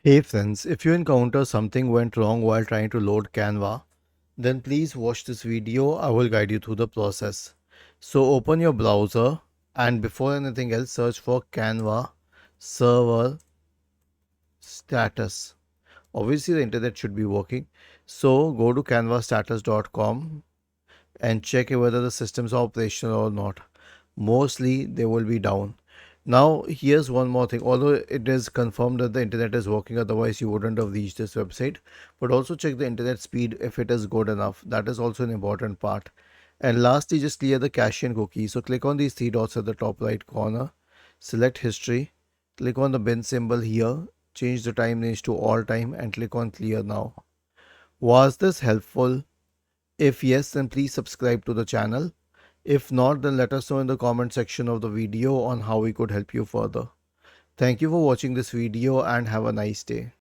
Hey friends, if you encounter something went wrong while trying to load Canva, then please watch this video. I will guide you through the process. So open your browser and before anything else search for Canva server status. Obviously the internet should be working. So go to canvastatus.com and check whether the systems are operational or not. Mostly they will be down. Now, here's one more thing. Although it is confirmed that the internet is working, otherwise you wouldn't have reached this website. But also check the internet speed if it is good enough. That is also an important part. And lastly, just clear the cache and cookie. So click on these three dots at the top right corner, select history, click on the bin symbol here, change the time range to all time, and click on clear now. Was this helpful? If yes, then please subscribe to the channel. If not, then let us know in the comment section of the video on how we could help you further. Thank you for watching this video and have a nice day.